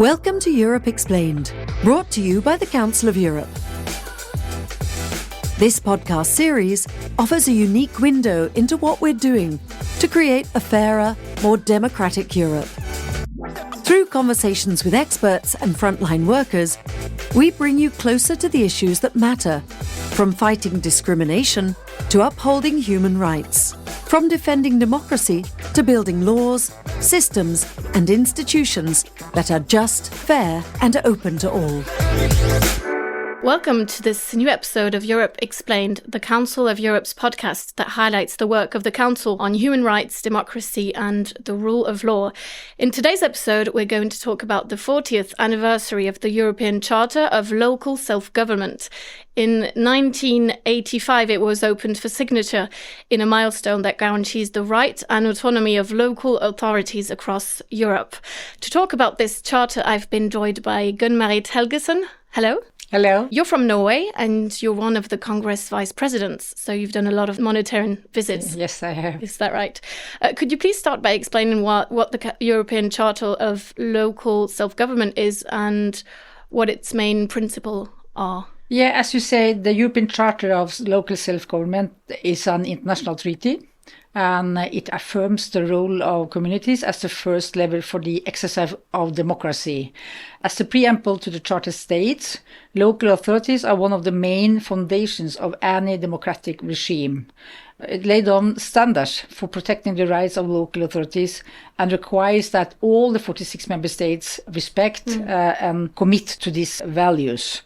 Welcome to Europe Explained, brought to you by the Council of Europe. This podcast series offers a unique window into what we're doing to create a fairer, more democratic Europe. Through conversations with experts and frontline workers, we bring you closer to the issues that matter, from fighting discrimination to upholding human rights, from defending democracy to building laws, systems and institutions that are just, fair and open to all. Welcome to this new episode of Europe Explained, the Council of Europe's podcast that highlights the work of the Council on human rights, democracy and the rule of law. In today's episode, we're going to talk about the 40th anniversary of the European Charter of Local Self-Government. In 1985, it was opened for signature in a milestone that guarantees the right and autonomy of local authorities across Europe. To talk about this charter, I've been joined by Gunn Marit Helgesen. Hello. Hello. You're from Norway and you're one of the Congress vice presidents, so you've done a lot of monitoring visits. Yes, I have. Is that right? Could you please start by explaining what the European Charter of Local Self-Government is and what its main principles are? Yeah, as you say, the European Charter of Local Self-Government is an international treaty, and it affirms the role of communities as the first level for the exercise of democracy. As the preamble to the Charter states, local authorities are one of the main foundations of any democratic regime. It laid down standards for protecting the rights of local authorities and requires that all the 46 member states respect and commit to these values.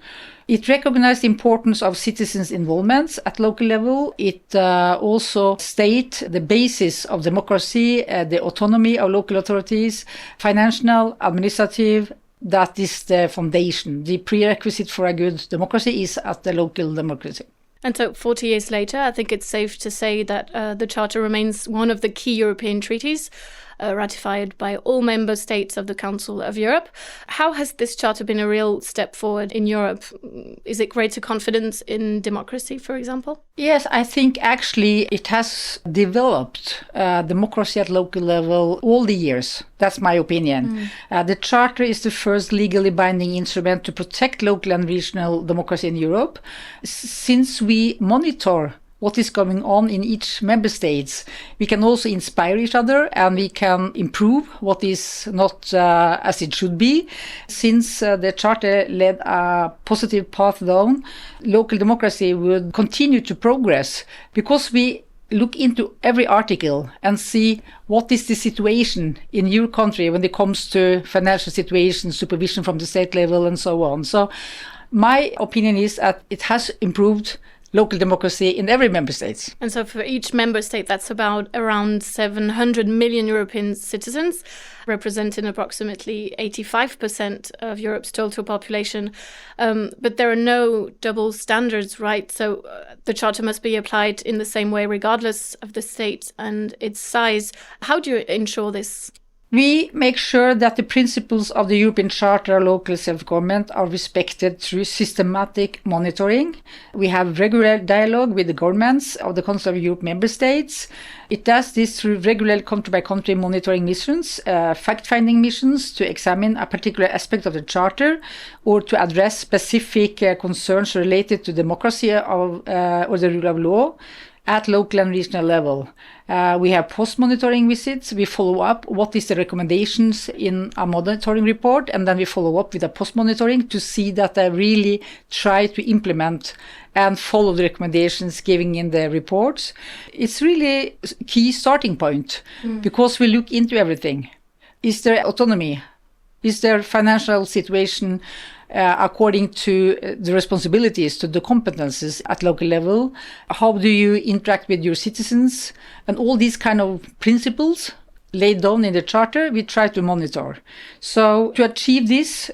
It recognized the importance of citizens' involvement at local level. It also states the basis of democracy, the autonomy of local authorities, financial, administrative. That is the foundation. The prerequisite for a good democracy is at the local democracy. And so 40 years later, I think it's safe to say that the Charter remains one of the key European treaties ratified by all member states of the Council of Europe. How has this charter been a real step forward in Europe? Is it greater confidence in democracy, for example? Yes, I think actually it has developed democracy at local level all the years. That's my opinion. The Charter is the first legally binding instrument to protect local and regional democracy in Europe. Since we monitor what is going on in each member states, we can also inspire each other and we can improve what is not as it should be. Since the Charter led a positive path down, local democracy would continue to progress because we look into every article and see what is the situation in your country when it comes to financial situation, supervision from the state level and so on. So my opinion is that it has improved local democracy in every member state. And so for each member state, that's about around 700 million European citizens, representing approximately 85% of Europe's total population. But there are no double standards, right? So the Charter must be applied in the same way, regardless of the state and its size. How do you ensure this? We make sure that the principles of the European Charter of Local Self-Government are respected through systematic monitoring. We have regular dialogue with the governments of the Council of Europe member states. It does this through regular country-by-country monitoring missions, fact-finding missions to examine a particular aspect of the Charter or to address specific concerns related to democracy or the rule of law at local and regional level. We have post-monitoring visits. We follow up what is the recommendations in a monitoring report, and then we follow up with a post-monitoring to see that they really try to implement and follow the recommendations given in the reports. It's really a key starting point because we look into everything. Is there autonomy? Is there financial situation according to the responsibilities, to the competences at local level? How do you interact with your citizens? And all these kind of principles laid down in the Charter, we try to monitor. So to achieve this,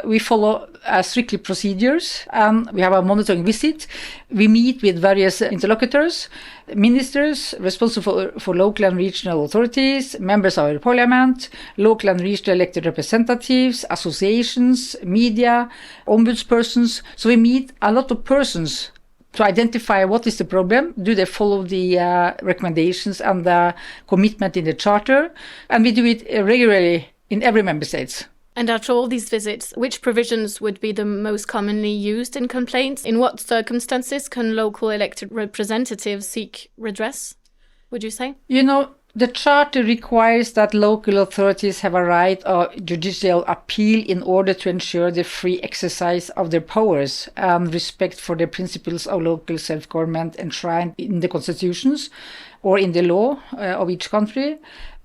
we follow strictly procedures, and we have a monitoring visit. We meet with various interlocutors, ministers responsible for local and regional authorities, members of our parliament, local and regional elected representatives, associations, media, ombudspersons. So we meet a lot of persons to identify what is the problem, do they follow the recommendations and the commitment in the Charter, and we do it regularly in every member state. And after all these visits, which provisions would be the most commonly used in complaints? In what circumstances can local elected representatives seek redress, would you say? The Charter requires that local authorities have a right of judicial appeal in order to ensure the free exercise of their powers and respect for the principles of local self-government enshrined in the constitutions or in the law of each country.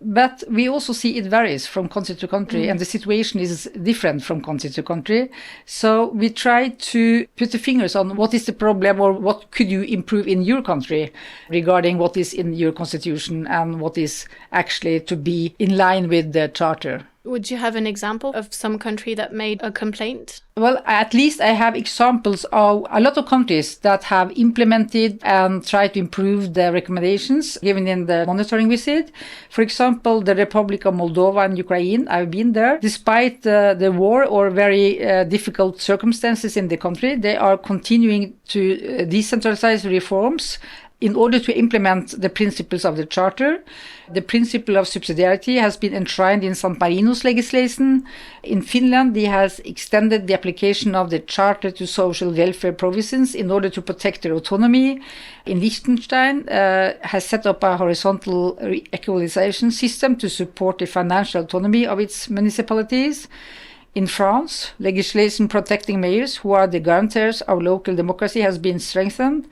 But we also see it varies from country to country, and the situation is different from country to country. So we try to put the fingers on what is the problem or what could you improve in your country regarding what is in your constitution and what is actually to be in line with the Charter. Would you have an example of some country that made a complaint? Well, at least I have examples of a lot of countries that have implemented and tried to improve the recommendations given in the monitoring visit. For example, the Republic of Moldova and Ukraine, I've been there. Despite the war or very difficult circumstances in the country, they are continuing to decentralize reforms in order to implement the principles of the Charter. The principle of subsidiarity has been enshrined in San Marino's legislation. In Finland, they has extended the application of the Charter to social welfare provisions in order to protect their autonomy. In Liechtenstein, has set up a horizontal equalization system to support the financial autonomy of its municipalities. In France, legislation protecting mayors, who are the guarantors of local democracy, has been strengthened.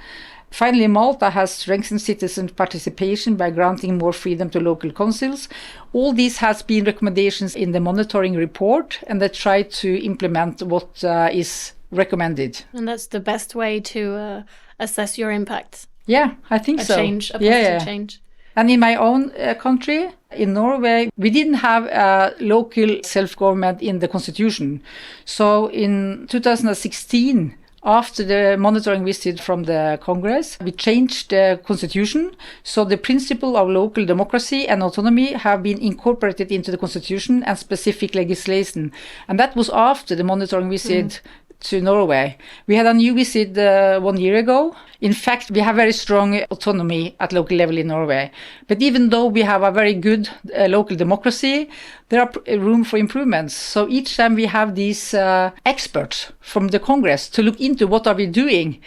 Finally, Malta has strengthened citizen participation by granting more freedom to local councils. All these has been recommendations in the monitoring report, and they try to implement what is recommended. And that's the best way to assess your impact. Yeah, I think so. A positive change. And in my own country, in Norway, we didn't have a local self-government in the constitution. So in 2016, after the monitoring visit from the Congress, we changed the constitution. So the principle of local democracy and autonomy have been incorporated into the constitution and specific legislation. And that was after the monitoring visit to Norway. We had a new visit 1 year ago. In fact, we have very strong autonomy at local level in Norway. But even though we have a very good local democracy, there are room for improvements. So each time we have these experts from the Congress to look into what are we doing,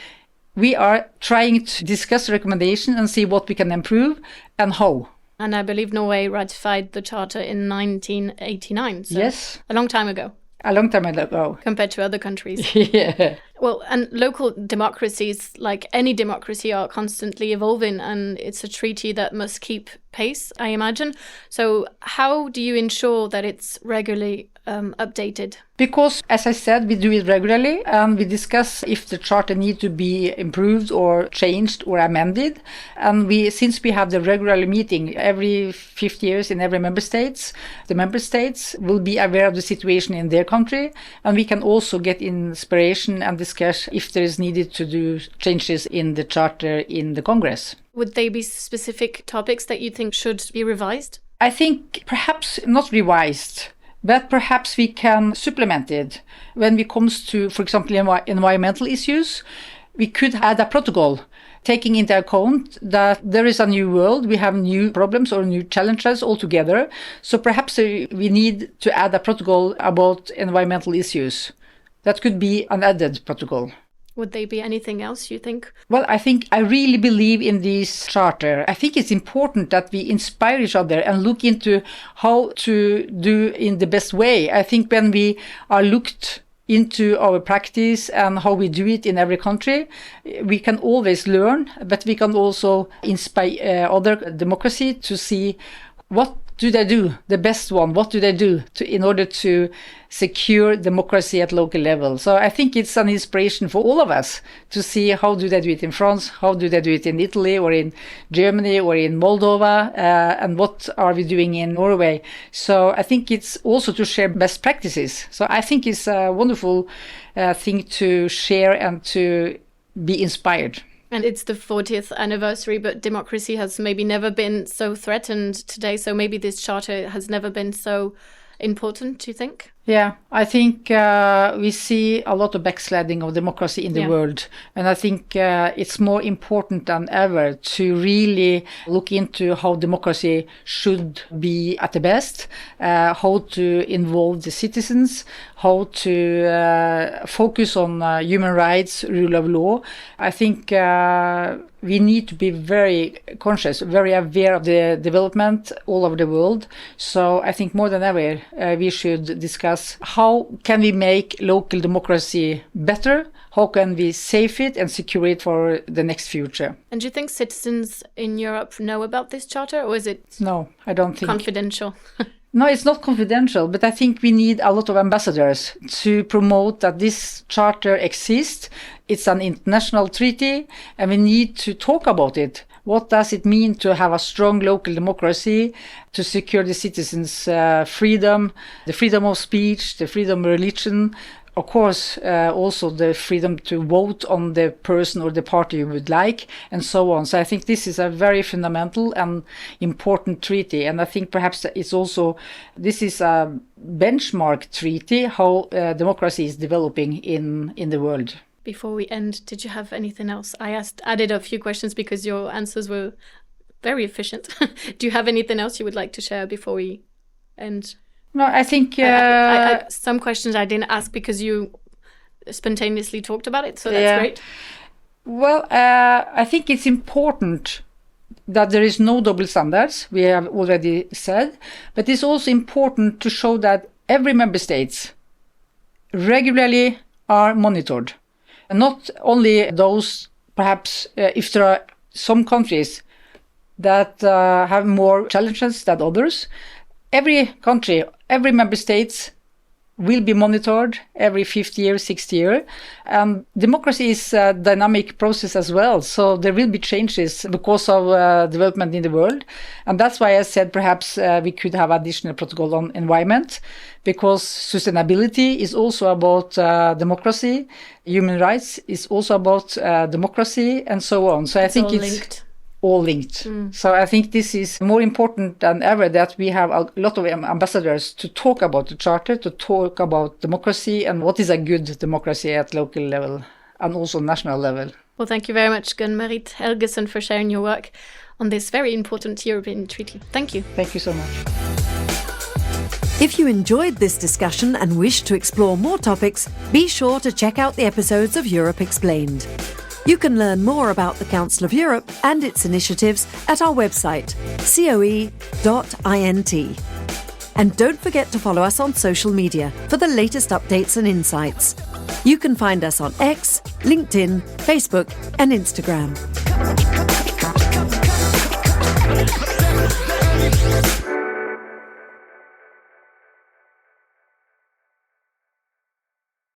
we are trying to discuss recommendations and see what we can improve and how. And I believe Norway ratified the Charter in 1989. So yes. A long time ago. A long time ago. Compared to other countries. Yeah. Well, and local democracies, like any democracy, are constantly evolving, and it's a treaty that must keep pace, I imagine. So how do you ensure that it's regularly updated? Because, as I said, we do it regularly, and we discuss if the Charter needs to be improved or changed or amended. And since we have the regular meeting every 5 years in every member states, the member states will be aware of the situation in their country, and we can also get inspiration and discuss if there is needed to do changes in the Charter in the Congress. Would they be specific topics that you think should be revised? I think perhaps not revised, but perhaps we can supplement it. When it comes to, for example, environmental issues, we could add a protocol taking into account that there is a new world, we have new problems or new challenges altogether. So perhaps we need to add a protocol about environmental issues. That could be an added protocol. Would there be anything else, you think? Well, I really believe in this Charter. I think it's important that we inspire each other and look into how to do in the best way. I think when we are looked into our practice and how we do it in every country, we can always learn, but we can also inspire other democracy to see what do they do, the best one, what do they do in order to secure democracy at local level. So I think it's an inspiration for all of us to see how do they do it in France, how do they do it in Italy or in Germany or in Moldova, and what are we doing in Norway. So I think it's also to share best practices. So I think it's a wonderful thing to share and to be inspired. And it's the 40th anniversary, but democracy has maybe never been so threatened today. So maybe this Charter has never been so important, do you think? Yeah, I think we see a lot of backsliding of democracy in the world. And I think it's more important than ever to really look into how democracy should be at the best, how to involve the citizens, how to focus on human rights, rule of law. I think we need to be very conscious, very aware of the development all over the world. So I think more than ever, we should discuss how can we make local democracy better? How can we save it and secure it for the next future? And do you think citizens in Europe know about this charter, or is it No, I don't think. Confidential? No, it's not confidential, but I think we need a lot of ambassadors to promote that this charter exists. It's an international treaty, and we need to talk about it. What does it mean to have a strong local democracy, to secure the citizens' freedom, the freedom of speech, the freedom of religion, of course, also the freedom to vote on the person or the party you would like, and so on. So I think this is a very fundamental and important treaty. And I think perhaps it's also, this is a benchmark treaty, how democracy is developing in the world. Before we end, did you have anything else? I added a few questions because your answers were very efficient. Do you have anything else you would like to share before we end? No, I think... some questions I didn't ask because you spontaneously talked about it, so that's great. Well, I think it's important that there is no double standards, we have already said, but it's also important to show that every member state regularly are monitored. And not only those, perhaps, if there are some countries that have more challenges than others, every country, every member state will be monitored every 50 years, 60 years. And democracy is a dynamic process as well. So there will be changes because of development in the world. And that's why I said perhaps we could have additional protocol on environment, because sustainability is also about democracy. Human rights is also about democracy, and so on. So I think it's all linked. So I think this is more important than ever, that we have a lot of ambassadors to talk about the charter, to talk about democracy and what is a good democracy at local level and also national level. Well, thank you very much, Gunn Marit Helgesen, for sharing your work on this very important European treaty. Thank you. Thank you so much. If you enjoyed this discussion and wish to explore more topics, be sure to check out the episodes of Europe Explained. You can learn more about the Council of Europe and its initiatives at our website, coe.int. And don't forget to follow us on social media for the latest updates and insights. You can find us on X, LinkedIn, Facebook, and Instagram.